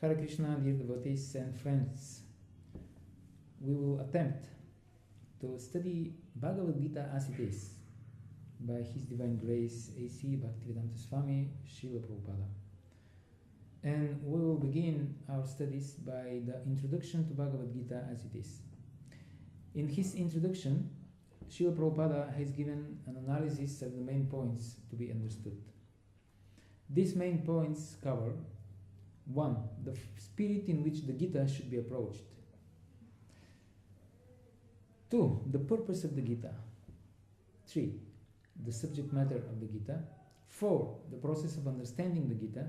Hare Krishna, dear devotees and friends. We will attempt to study Bhagavad-gita as it is by His Divine Grace A.C. Bhaktivedanta Swami Srila Prabhupada. And we will begin our studies by the introduction to Bhagavad-gita as it is. In his introduction, Srila Prabhupada has given an analysis of the main points to be understood. These main points cover 1. The spirit in which the Gita should be approached. 2. The purpose of the Gita. 3. The subject matter of the Gita. 4. The process of understanding the Gita.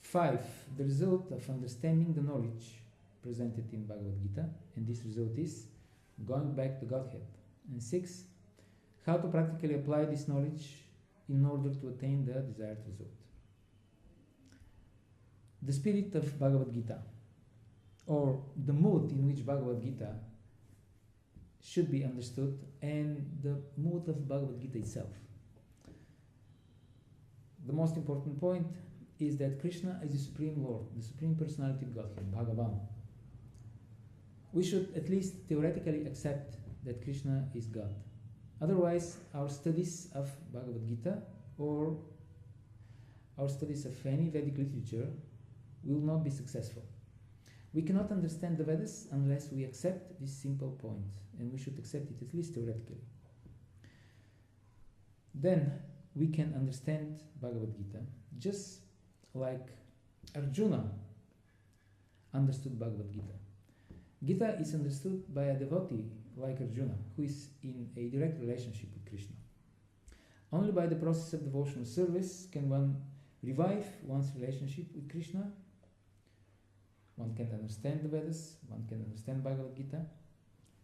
5. The result of understanding the knowledge presented in Bhagavad-gita, and this result is going back to Godhead. And 6. How to practically apply this knowledge in order to attain the desired result. The spirit of Bhagavad-gita, or the mood in which Bhagavad-gita should be understood, and the mood of Bhagavad-gita itself. The most important point is that Krishna is the Supreme Lord, the Supreme Personality of Godhead, Bhagavan. We should at least theoretically accept that Krishna is God. Otherwise, our studies of Bhagavad-gita or our studies of any Vedic literature will not be successful. We cannot understand the Vedas unless we accept this simple point, and we should accept it at least theoretically. Then we can understand Bhagavad-gita just like Arjuna understood Bhagavad-gita. Gita is understood by a devotee like Arjuna, who is in a direct relationship with Krishna. Only by the process of devotional service can one revive one's relationship with Krishna. One can understand the Vedas, one can understand Bhagavad-gita,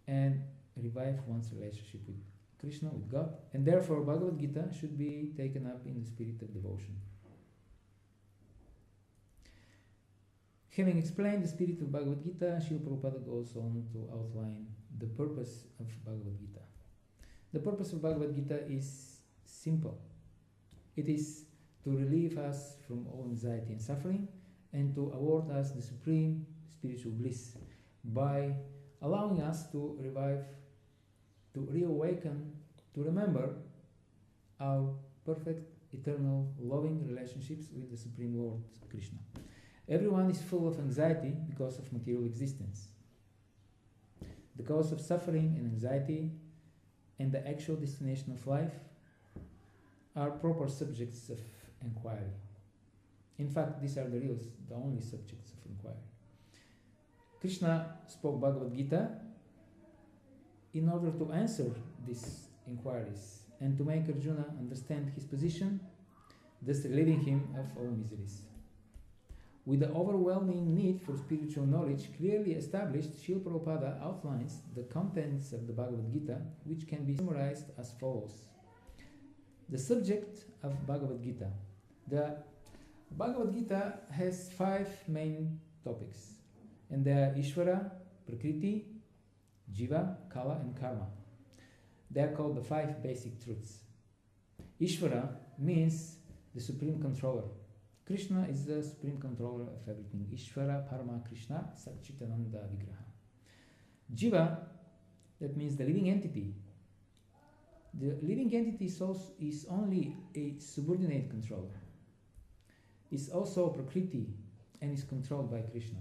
and revive one's relationship with Krishna, with God. And therefore Bhagavad-gita should be taken up in the spirit of devotion. Having explained the spirit of Bhagavad-gita, Srila Prabhupada goes on to outline the purpose of Bhagavad-gita. The purpose of Bhagavad-gita is simple. It is to relieve us from all anxiety and suffering, and to award us the supreme spiritual bliss by allowing us to revive, to reawaken, to remember our perfect, eternal, loving relationships with the Supreme Lord Krishna. Everyone is full of anxiety because of material existence. The cause of suffering and anxiety and the actual destination of life are proper subjects of inquiry. In fact, these are the only subjects of inquiry. Krishna spoke Bhagavad-gita in order to answer these inquiries and to make Arjuna understand his position, thus relieving him of all miseries. With the overwhelming need for spiritual knowledge clearly established, Srila Prabhupada outlines the contents of the Bhagavad-gita, which can be summarized as follows. The subject of Bhagavad-gita. The Bhagavad-gita has 5 main topics, and they are Ishvara, Prakriti, Jiva, Kala, and Karma. They are called the 5 basic truths. Ishvara means the supreme controller. Krishna is the supreme controller of everything. Ishvara Parama Krishna Satchitananda Vigraha. Jiva, that means the living entity. The living entity is only a subordinate controller. It's also Prakriti and is controlled by Krishna.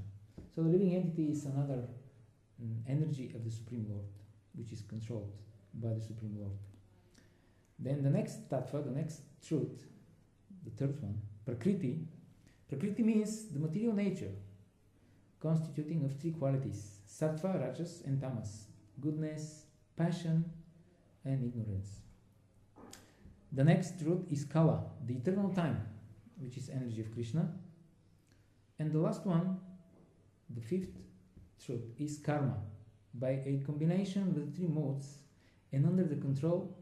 So the living entity is another energy of the Supreme Lord, which is controlled by the Supreme Lord. Then the next tattva, the next truth, the third one, Prakriti. Prakriti means the material nature, constituting of 3 qualities, Sattva, Rajas, and Tamas, goodness, passion, and ignorance. The next truth is Kala, the eternal time, which is energy of Krishna. And the last one, the 5th truth, is Karma, by a combination of the 3 modes and under the control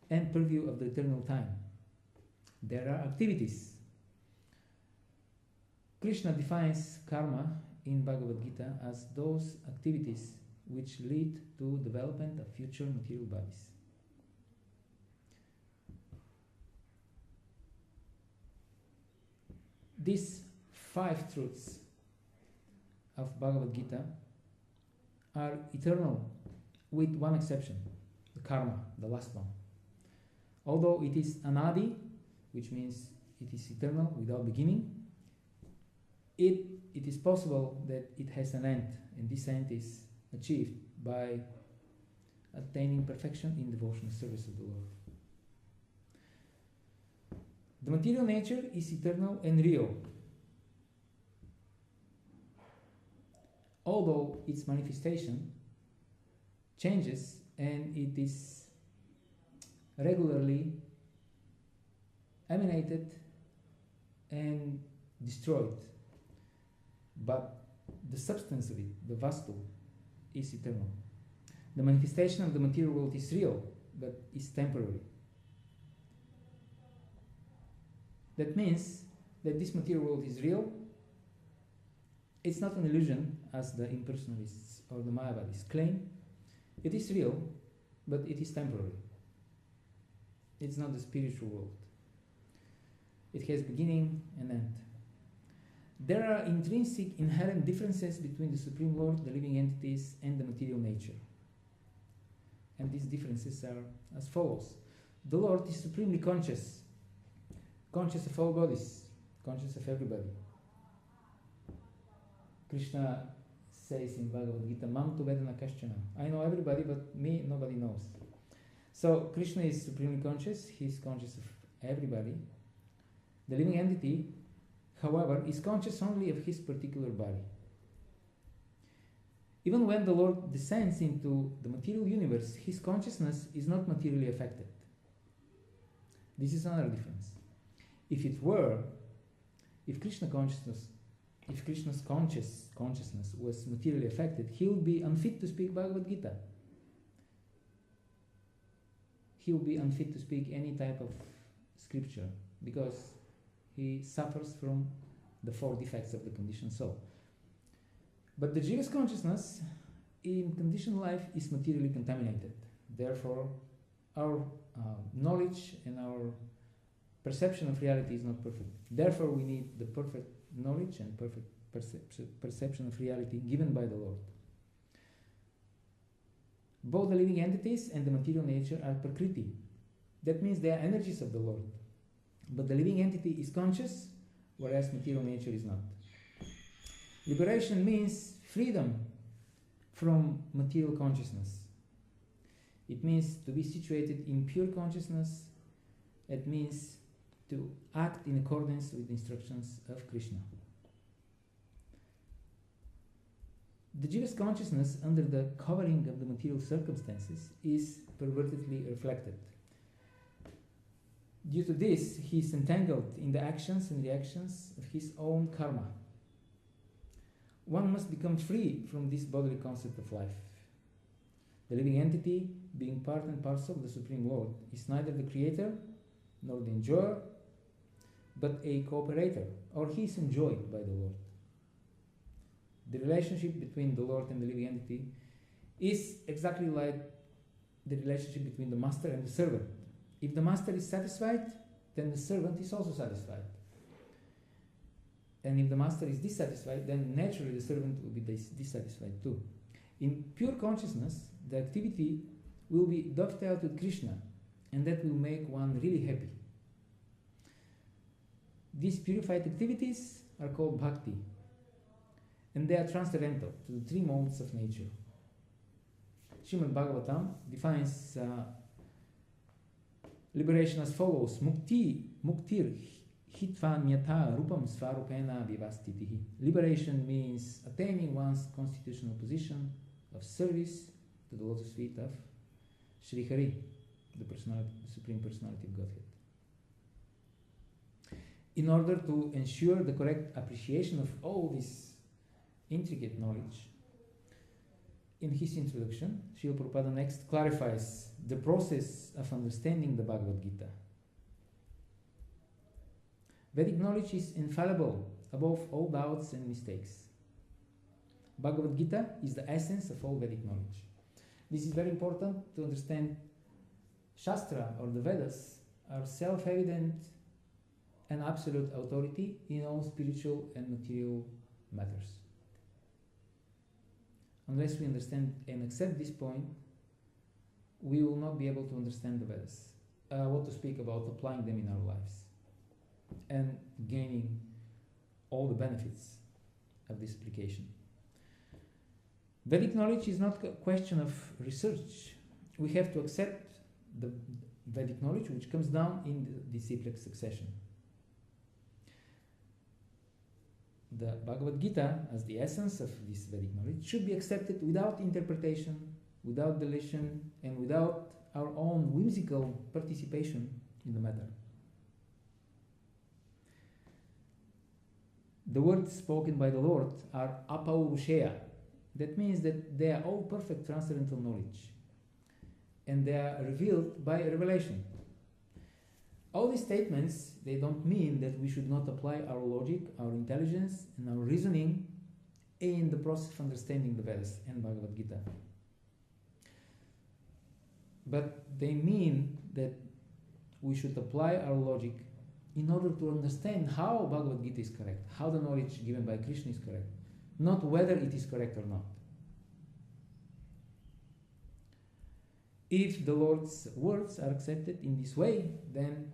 and purview of the eternal time. There are activities. Krishna defines karma in Bhagavad-gita as those activities which lead to development of future material bodies. These 5 truths of Bhagavad-gita are eternal, with one exception, the karma, the last one. Although it is anadi, which means it is eternal, without beginning, it is possible that it has an end, and this end is achieved by attaining perfection in devotional service of the Lord. The material nature is eternal and real, although its manifestation changes and it is regularly emanated and destroyed, but the substance of it, the vastu, is eternal. The manifestation of the material world is real, but is temporary. That means that this material world is real. It's not an illusion, as the impersonalists or the Mayavadis claim. It is real, but it is temporary. It's not the spiritual world. It has beginning and end. There are intrinsic, inherent differences between the Supreme Lord, the living entities, and the material nature. And these differences are as follows. The Lord is supremely conscious, conscious of all bodies, conscious of everybody. Krishna says in Bhagavad-gita, Mam tu vedana kaschana. I know everybody, but me, nobody knows. So Krishna is supremely conscious, he is conscious of everybody. The living entity, however, is conscious only of his particular body. Even when the Lord descends into the material universe, his consciousness is not materially affected. This is another difference. If Krishna's consciousness was materially affected, he would be unfit to speak Bhagavad-gita. He would be unfit to speak any type of scripture, because he suffers from the 4 defects of the conditioned soul. But the Jiva's consciousness in conditioned life is materially contaminated. Therefore, our knowledge and our perception of reality is not perfect. Therefore, we need the perfect knowledge and perfect perception of reality given by the Lord. Both the living entities and the material nature are prakriti. That means they are energies of the Lord. But the living entity is conscious, whereas material nature is not. Liberation means freedom from material consciousness. It means to be situated in pure consciousness. It means to act in accordance with the instructions of Krishna. The Jiva's consciousness, under the covering of the material circumstances, is pervertedly reflected. Due to this, he is entangled in the actions and reactions of his own karma. One must become free from this bodily concept of life. The living entity, being part and parcel of the Supreme Lord, is neither the creator nor the enjoyer, but a cooperator, or he is enjoyed by the Lord. The relationship between the Lord and the living entity is exactly like the relationship between the master and the servant. If the master is satisfied, then the servant is also satisfied. And if the master is dissatisfied, then naturally the servant will be dissatisfied too. In pure consciousness, the activity will be dovetailed with Krishna, and that will make one really happy. These purified activities are called bhakti, and they are transcendental to the 3 modes of nature. Srimad Bhagavatam defines liberation as follows: muktir hitvan yatha rupam svarupena vivastitihi. Liberation means attaining one's constitutional position of service to the lotus feet of Sri Hari, the Supreme Personality of Godhead. In order to ensure the correct appreciation of all this intricate knowledge, in his introduction, Srila Prabhupada next clarifies the process of understanding the Bhagavad-gita. Vedic knowledge is infallible above all doubts and mistakes. Bhagavad-gita is the essence of all Vedic knowledge. This is very important to understand. Shastra, or the Vedas, are self-evident and absolute authority in all spiritual and material matters. unless we understand and accept this point, we will not be able to understand the Vedas. What to speak about applying them in our lives and gaining all the benefits of this application. Vedic knowledge is not a question of research. We have to accept the Vedic knowledge which comes down in the disciplic succession. The Bhagavad-gita, as the essence of this Vedic knowledge, should be accepted without interpretation, without deletion, and without our own whimsical participation in the matter. The words spoken by the Lord are apaurushaya. That means that they are all perfect transcendental knowledge, and they are revealed by revelation. All these statements, they don't mean that we should not apply our logic, our intelligence, and our reasoning in the process of understanding the Vedas and Bhagavad-gita. But they mean that we should apply our logic in order to understand how Bhagavad-gita is correct, how the knowledge given by Krishna is correct, not whether it is correct or not. If the Lord's words are accepted in this way, then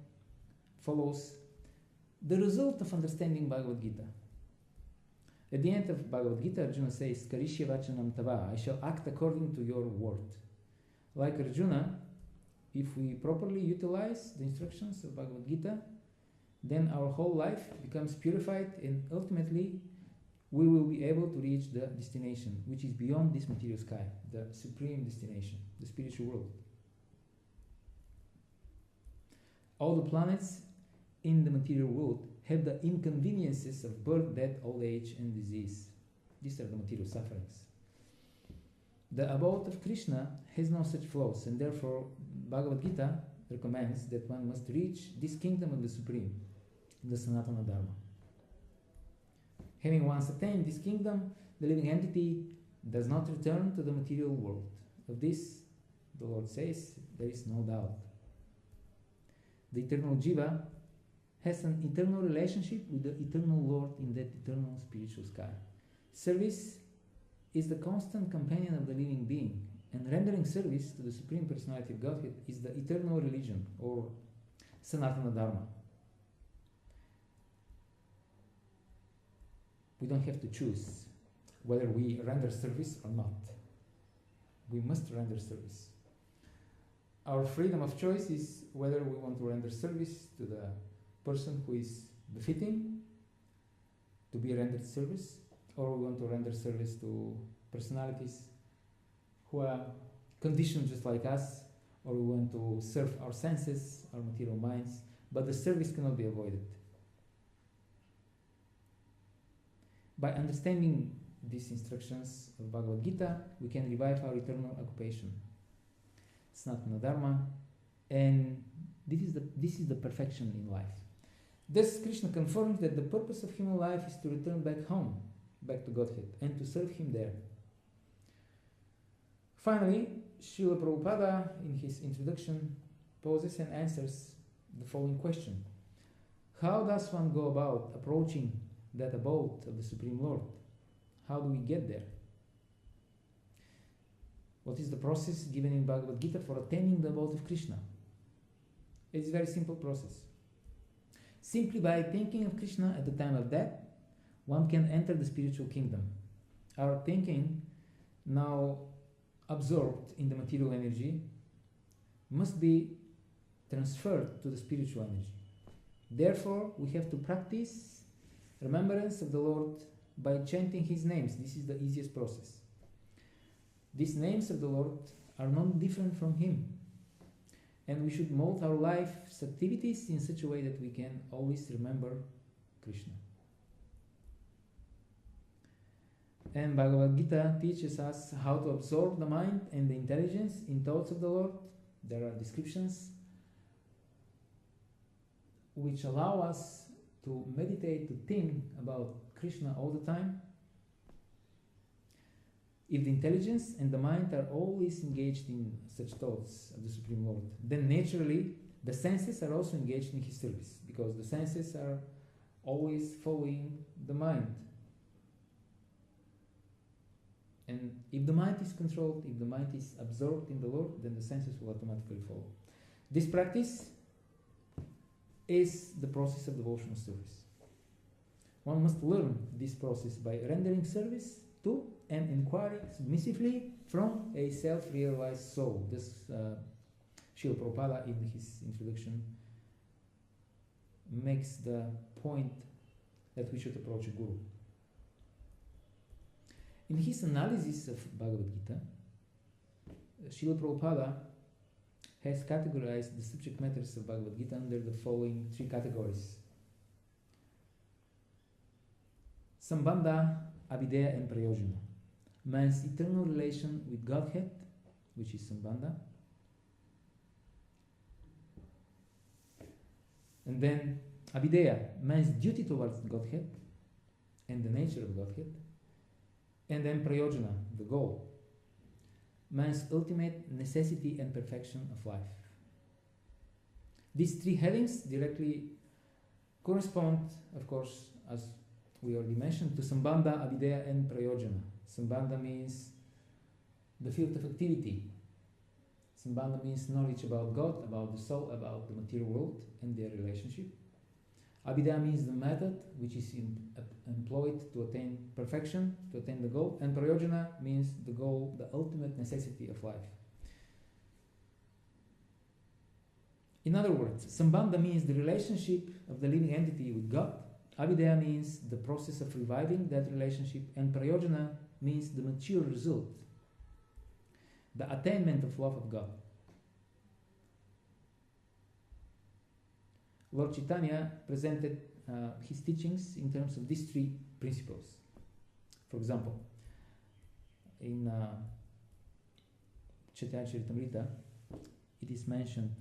follows the result of understanding Bhagavad-gita. At the end of Bhagavad-gita, Arjuna says, Karishya vachanam tava, I shall act according to your word. Like Arjuna, if we properly utilize the instructions of Bhagavad-gita, then our whole life becomes purified, and ultimately we will be able to reach the destination, which is beyond this material sky, the supreme destination, the spiritual world. All the planets in the material world have the inconveniences of birth, death, old age, and disease. These are the material sufferings. The abode of Krishna has no such flaws, and therefore Bhagavad-gita recommends that one must reach this kingdom of the Supreme, the Sanatana Dharma. Having once attained this kingdom, the living entity does not return to the material world. Of this, the Lord says, there is no doubt. The eternal Jiva has an eternal relationship with the eternal Lord in that eternal spiritual sky. Service is the constant companion of the living being, and rendering service to the Supreme Personality of Godhead is the eternal religion, or Sanatana Dharma. We don't have to choose whether we render service or not. We must render service. Our freedom of choice is whether we want to render service to the person who is befitting to be rendered service, or we want to render service to personalities who are conditioned just like us, or we want to serve our senses, our material minds, but the service cannot be avoided. By understanding these instructions of Bhagavad-gita, we can revive our eternal occupation, Sanatana Dharma, and this is the perfection in life. Thus, Krishna confirms that the purpose of human life is to return back home, back to Godhead, and to serve Him there. Finally, Srila Prabhupada, in his introduction, poses and answers the following question. How does one go about approaching that abode of the Supreme Lord? How do we get there? What is the process given in Bhagavad-gita for attaining the abode of Krishna? It is a very simple process. Simply by thinking of Krishna at the time of death, one can enter the spiritual kingdom. Our thinking, now absorbed in the material energy, must be transferred to the spiritual energy. Therefore, we have to practice remembrance of the Lord by chanting His names. This is the easiest process. These names of the Lord are not different from Him, and we should mold our life's activities in such a way that we can always remember Krishna. And Bhagavad-gita teaches us how to absorb the mind and the intelligence in thoughts of the Lord. There are descriptions which allow us to meditate, to think about Krishna all the time. If the intelligence and the mind are always engaged in such thoughts of the Supreme Lord, then naturally the senses are also engaged in His service, because the senses are always following the mind. And if the mind is controlled, if the mind is absorbed in the Lord, then the senses will automatically follow. This practice is the process of devotional service. One must learn this process by rendering service to and inquiring submissively from a self-realized soul. This Srila Prabhupada in his introduction makes the point that we should approach a guru. In his analysis of Bhagavad-gita, Srila Prabhupada has categorized the subject matters of Bhagavad-gita under the following three categories: Sambandha, Abhideya and Prayojana. Man's eternal relation with Godhead, which is Sambandha. And then Abhideya, man's duty towards Godhead and the nature of Godhead. And then Prayojana, the goal, man's ultimate necessity and perfection of life. These three headings directly correspond, of course, as we already mentioned, to Sambandha, Abhideya and Prayojana. Sambandha means the field of activity. Sambandha means knowledge about God, about the soul, about the material world and their relationship. Abhideya means the method which is employed to attain perfection, to attain the goal. And Prayojana means the goal, the ultimate necessity of life. In other words, Sambandha means the relationship of the living entity with God. Abhideya means the process of reviving that relationship. And Prayojana means the mature result, the attainment of love of God. Lord Chaitanya presented his teachings in terms of these three principles. For example, in Chaitanya Charitamrita, it is mentioned,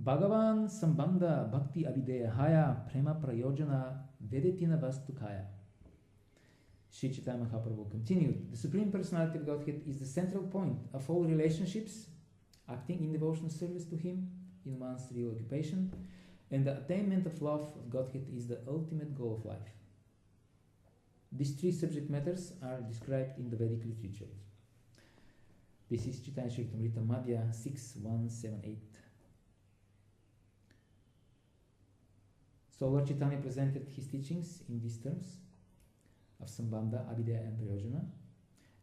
Bhagavan Sambandha Bhakti Abhideya Haya Prema Prayojana Vedetina Vastukaya. Sri Chaitanya Mahaprabhu continued, the Supreme Personality of Godhead is the central point of all relationships, acting in devotional service to Him in one's real occupation, and the attainment of love of Godhead is the ultimate goal of life. These three subject matters are described in the Vedic literature. This is Chaitanya Charitamrita Madhya 6178. So Lord Chaitanya presented his teachings in these terms of Sambandha, Abhideya and Prayojana,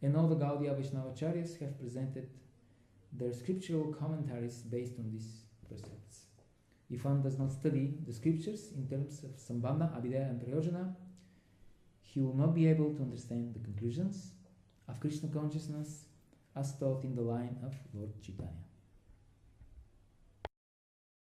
and all the Gaudiya Vaishnavacharyas have presented their scriptural commentaries based on these precepts. If one does not study the scriptures in terms of Sambandha, Abhideya and Prayojana, he will not be able to understand the conclusions of Krishna consciousness as taught in the line of Lord Chaitanya.